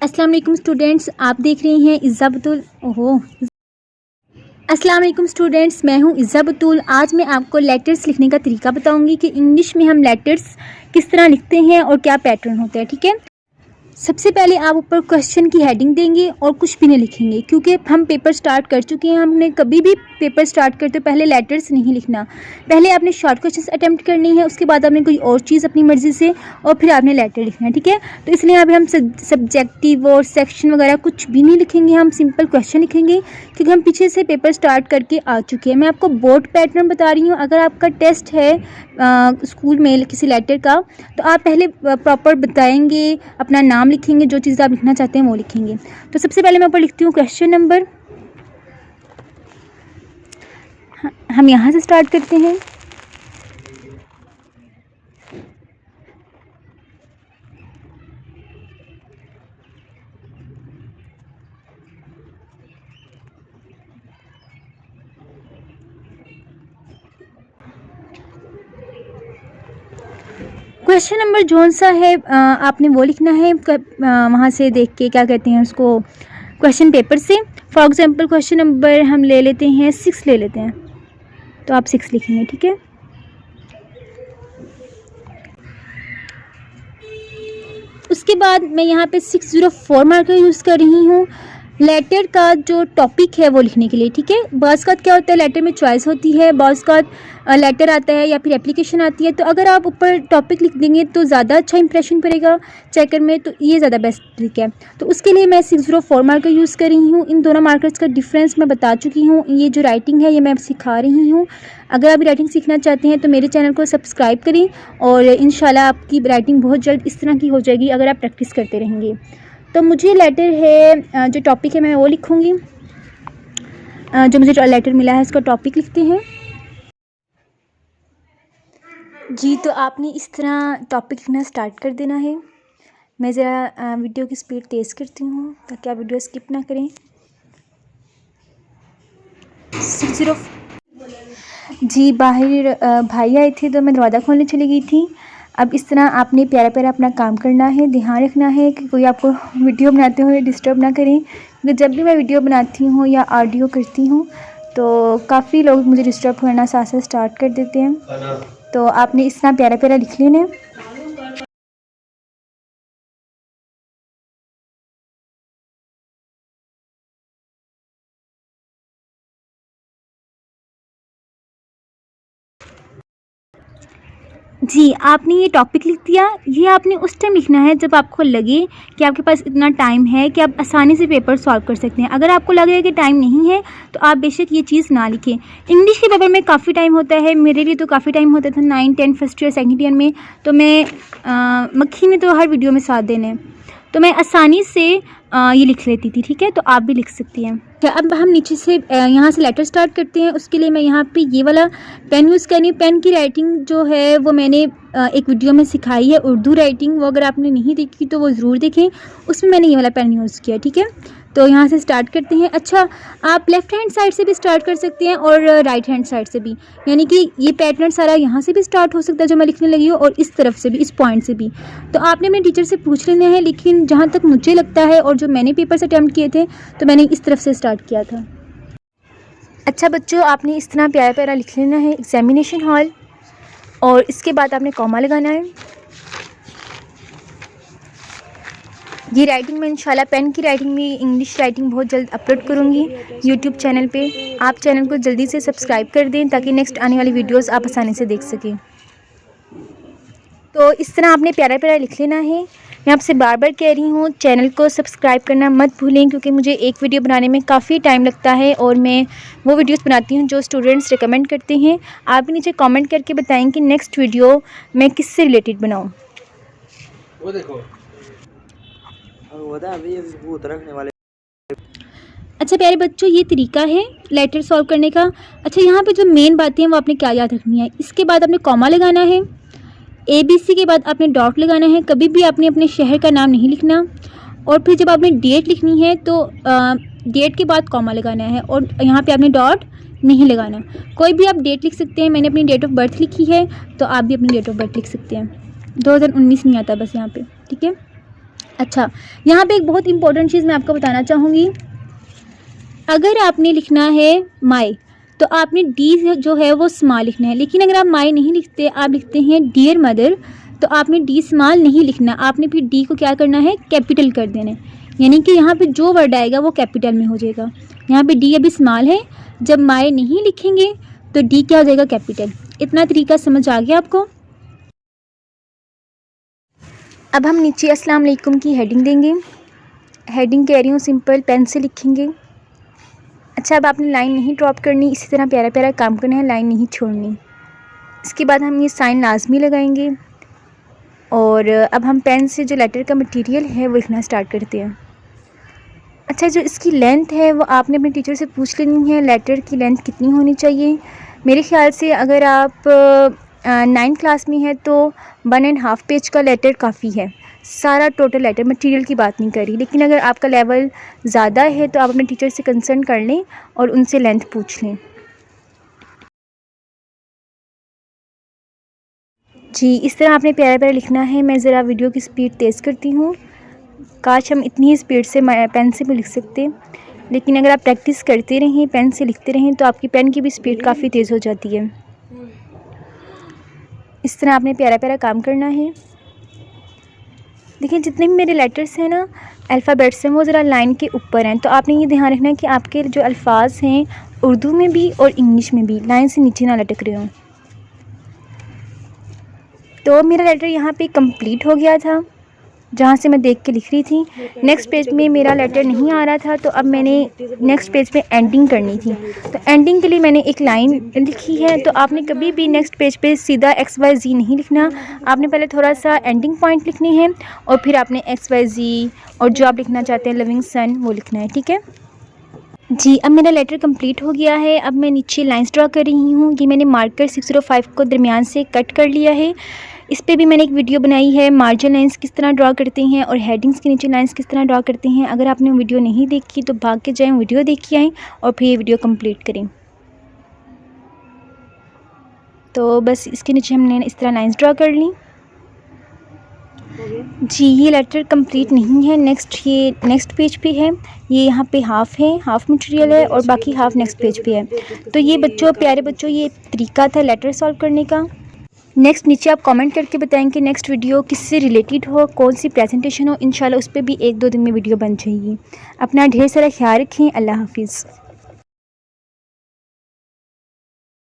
अस्सलाम वालेकुम स्टूडेंट्स, आप देख रही हैं इज़्ज़ा बतूल। अस्सलाम वालेकुम स्टूडेंट्स, मैं हूं इज़्ज़ा बतूल। आज मैं आपको लेटर्स लिखने का तरीका बताऊंगी कि इंग्लिश में हम लेटर्स किस तरह लिखते हैं और क्या पैटर्न होते हैं। ठीक है, सबसे पहले आप ऊपर क्वेश्चन की हेडिंग देंगे और कुछ भी नहीं लिखेंगे, क्योंकि हम पेपर स्टार्ट कर चुके हैं। हमने कभी भी पेपर स्टार्ट करते पहले लेटर्स नहीं लिखना। पहले आपने शॉर्ट क्वेश्चंस अटेम्प्ट करनी है, उसके बाद आपने कोई और चीज़ अपनी मर्ज़ी से, और फिर आपने लेटर लिखना है। ठीक है, तो इसलिए अभी हम सब्जेक्टिव और सेक्शन वगैरह कुछ भी नहीं लिखेंगे, हम सिंपल क्वेश्चन लिखेंगे, क्योंकि हम पीछे से पेपर स्टार्ट करके आ चुके हैं। मैं आपको बोर्ड पैटर्न बता रही हूँ। अगर आपका टेस्ट है स्कूल में किसी लेटर का, तो आप पहले प्रॉपर बताएंगे, अपना नाम लिखेंगे, जो चीज़ आप लिखना चाहते हैं वो लिखेंगे। तो सबसे पहले मैं ऊपर लिखती हूँ क्वेश्चन नंबर। हम यहाँ से स्टार्ट करते हैं। क्वेश्चन नंबर जोन सा है आपने वो लिखना है वहाँ से देख के, क्या कहते हैं उसको, क्वेश्चन पेपर से। फॉर एग्जांपल क्वेश्चन नंबर हम ले लेते हैं 6 ले लेते हैं, तो आप 6 लिखेंगे। ठीक है, उसके बाद मैं यहाँ पे 604 मार्कर यूज़ कर रही हूँ लेटर का जो टॉपिक है वो लिखने के लिए। ठीक है, बाज़ का क्या होता है, लेटर में चॉइस होती है, बाज़ का लेटर आता है या फिर एप्लीकेशन आती है। तो अगर आप ऊपर टॉपिक लिख देंगे तो ज़्यादा अच्छा इंप्रेशन पड़ेगा चेकर में, तो ये ज़्यादा बेस्ट ट्रिक है। तो उसके लिए मैं 604 मार्कर यूज़ कर रही हूँ। इन दोनों मार्कर्स का डिफरेंस मैं बता चुकी हूँ। ये जो राइटिंग है ये मैं सिखा रही हूँ। अगर आप राइटिंग सीखना चाहते हैं तो मेरे चैनल को सब्सक्राइब करें, और इंशाल्लाह आपकी राइटिंग बहुत जल्द इस तरह की हो जाएगी अगर आप प्रैक्टिस करते रहेंगे। तो मुझे लेटर है, जो टॉपिक है मैं वो लिखूँगी। जो मुझे लेटर मिला है उसका टॉपिक लिखते हैं जी। तो आपने इस तरह टॉपिक लिखना स्टार्ट कर देना है। मैं ज़रा वीडियो की स्पीड तेज़ करती हूँ ताकि आप वीडियो स्किप ना करें। 60 जी, बाहर भाई आए थे तो मैं दरवाज़ा खोलने चली गई थी। अब इस तरह आपने प्यारा प्यारा अपना काम करना है। ध्यान रखना है कि कोई आपको वीडियो बनाते हुए डिस्टर्ब ना करें, क्योंकि जब भी मैं वीडियो बनाती हूँ या ऑडियो करती हूँ तो काफ़ी लोग मुझे डिस्टर्ब करना साथ साथ स्टार्ट कर देते हैं। तो आपने इस तरह प्यारा प्यारा लिख लेना है। जी, आपने ये टॉपिक लिख दिया। ये आपने उस टाइम लिखना है जब आपको लगे कि आपके पास इतना टाइम है कि आप आसानी से पेपर सॉल्व कर सकते हैं। अगर आपको लगे कि टाइम नहीं है तो आप बेशक ये चीज़ ना लिखें। इंग्लिश के पेपर में काफ़ी टाइम होता है, मेरे लिए तो काफ़ी टाइम होता था 9, 10 फर्स्ट ईयर सेकंड ईयर में। तो मैं मक्खी ने तो हर वीडियो में साथ देने, तो मैं आसानी से ये लिख लेती थी। ठीक है, तो आप भी लिख सकती हैं। अब हम नीचे से यहाँ से लेटर स्टार्ट करते हैं। उसके लिए मैं यहाँ पे ये वाला पेन यूज़ करनी। पेन की राइटिंग जो है वो मैंने एक वीडियो में सिखाई है, उर्दू राइटिंग। वो अगर आपने नहीं देखी तो वो ज़रूर देखें, उसमें मैंने ये वाला पेन यूज़ किया। ठीक है, तो यहाँ से स्टार्ट करते हैं। अच्छा, आप लेफ़्ट हैंड साइड से भी स्टार्ट कर सकते हैं और राइट हैंड साइड से भी, यानी कि ये पैटर्न सारा यहाँ से भी स्टार्ट हो सकता है जो मैं लिखने लगी हूँ, और इस तरफ से भी, इस पॉइंट से भी। तो आपने अपने टीचर से पूछ लेना है, लेकिन जहाँ तक मुझे लगता है और जो मैंने पेपर्स अटैम्प्ट किए थे तो मैंने इस तरफ से स्टार्ट किया था। अच्छा बच्चों, आपने इस तरह प्यारा प्यारा लिख लेना है एग्जामिनेशन हॉल, और इसके बाद आपने कॉमा लगाना है। ये राइटिंग में इंशाल्लाह पेन की राइटिंग में इंग्लिश राइटिंग बहुत जल्द अपलोड करूँगी यूट्यूब चैनल पे। आप चैनल को जल्दी से सब्सक्राइब कर दें ताकि नेक्स्ट आने वाली वीडियोस आप आसानी से देख सकें। तो इस तरह आपने प्यारा प्यारा लिख लेना है। मैं आपसे बार बार कह रही हूँ, चैनल को सब्सक्राइब करना मत भूलें, क्योंकि मुझे एक वीडियो बनाने में काफ़ी टाइम लगता है और मैं वो वीडियोस बनाती हूँ जो स्टूडेंट्स रिकमेंड करते हैं। आप भी नीचे कमेंट करके बताएं कि नेक्स्ट वीडियो मैं किससे रिलेटेड बनाऊँ। वो देखो रखने वाले। अच्छा प्यारे बच्चों, ये तरीका है लेटर सॉल्व करने का। अच्छा, यहाँ पे जो मेन बातें हैं वो आपने क्या याद रखनी है। इसके बाद आपने कॉमा लगाना है, ABC के बाद आपने डॉट लगाना है। कभी भी आपने अपने शहर का नाम नहीं लिखना। और फिर जब आपने डेट लिखनी है तो डेट के बाद कॉमा लगाना है, और यहाँ पे आपने डॉट नहीं लगाना। कोई भी आप डेट लिख सकते हैं। मैंने अपनी डेट ऑफ बर्थ लिखी है, तो आप भी अपनी डेट ऑफ बर्थ लिख सकते हैं। 2019 नहीं आता बस यहाँ पे। ठीक है, अच्छा, यहाँ पे एक बहुत इंपॉर्टेंट चीज़ मैं आपको बताना चाहूँगी। अगर आपने लिखना है माई, तो आपने डी जो है वो स्मॉल लिखना है। लेकिन अगर आप माई नहीं लिखते, आप लिखते हैं डियर मदर, तो आपने डी स्मॉल नहीं लिखना, आपने फिर डी को क्या करना है, कैपिटल कर देना है। यानी कि यहाँ पे जो वर्ड आएगा वो कैपिटल में हो जाएगा। यहाँ पे डी अभी स्मॉल है, जब माई नहीं लिखेंगे तो डी क्या हो जाएगा, कैपिटल। इतना तरीका समझ आ गया आपको। अब हम नीचे अस्सलाम वालेकुम की हेडिंग देंगे। हेडिंग कह रही हूँ सिंपल, पेन से लिखेंगे। अच्छा, अब आपने लाइन नहीं ड्रॉप करनी, इसी तरह प्यारा प्यारा काम करना है, लाइन नहीं छोड़नी। इसके बाद हम ये साइन लाजमी लगाएंगे और अब हम पेन से जो लेटर का मटेरियल है वो लिखना स्टार्ट करते हैं। अच्छा, जो इसकी लेंथ है वो आपने अपने टीचर से पूछ लेनी है, लेटर की लेंथ कितनी होनी चाहिए। मेरे ख़्याल से अगर आप 9th क्लास में है तो 1.5 पेज का लेटर काफ़ी है। सारा टोटल लेटर, मटेरियल की बात नहीं करी। लेकिन अगर आपका लेवल ज़्यादा है तो आप अपने टीचर से कंसर्न कर लें और उनसे लेंथ पूछ लें। जी, इस तरह आपने प्यारा प्यारा लिखना है। मैं ज़रा वीडियो की स्पीड तेज़ करती हूँ, काश हम इतनी ही स्पीड से पेन से भी लिख सकते। लेकिन अगर आप प्रैक्टिस करते रहें, पेन से लिखते रहें, तो आपकी पेन की भी स्पीड काफ़ी तेज़ हो जाती है। इस तरह आपने प्यारा प्यारा काम करना है। देखिए, जितने भी मेरे लेटर्स हैं ना, अल्फ़ाबेट्स हैं, वो ज़रा लाइन के ऊपर हैं। तो आपने ये ध्यान रखना है कि आपके जो अल्फाज हैं उर्दू में भी और इंग्लिश में भी लाइन से नीचे ना लटक रहे हों। तो मेरा लेटर यहाँ पे कंप्लीट हो गया था, जहाँ से मैं देख के लिख रही थी। नेक्स्ट पेज में मेरा लेटर नहीं आ रहा था, तो अब मैंने नेक्स्ट पेज पे एंडिंग करनी थी। तो एंडिंग के लिए मैंने एक लाइन लिखी है। तो आपने कभी भी नेक्स्ट पेज पे सीधा XYZ नहीं लिखना, आपने पहले थोड़ा सा एंडिंग पॉइंट लिखने हैं और फिर आपने XYZ और जो आप लिखना चाहते हैं लिविंग सन वो लिखना है, ठीक है जी। अब मेरा लेटर कंप्लीट हो गया है। अब मैं नीचे लाइंस ड्रा कर रही हूँ। ये मैंने मार्कर 605 को दरमियान से कट कर लिया है। इस पे भी मैंने एक वीडियो बनाई है, मार्जिन लाइंस किस तरह ड्रा करते हैं और हेडिंग्स के नीचे लाइंस किस तरह ड्रा करते हैं। अगर आपने वीडियो नहीं देखी तो भाग के जाएं, वीडियो देखी आएँ और फिर ये वीडियो कंप्लीट करें। तो बस इसके नीचे हमने इस तरह लाइंस ड्रा कर ली जी। ये लेटर कंप्लीट नहीं है, ये नेक्स्ट पेज पे है। ये यहाँ पे हाफ़ है, हाफ़ मटेरियल है और बाकी हाफ़ नेक्स्ट पेज पे है। तो ये बच्चों, प्यारे बच्चों, ये तरीका था लेटर सॉल्व करने का। नेक्स्ट नीचे आप कमेंट करके बताएं कि नेक्स्ट वीडियो किससे रिलेटेड हो, कौन सी प्रेजेंटेशन हो। इंशाल्लाह उस पर भी 1-2 दिन में वीडियो बन जाएगी। अपना ढेर सारा ख्याल रखें। अल्लाह हाफिज़।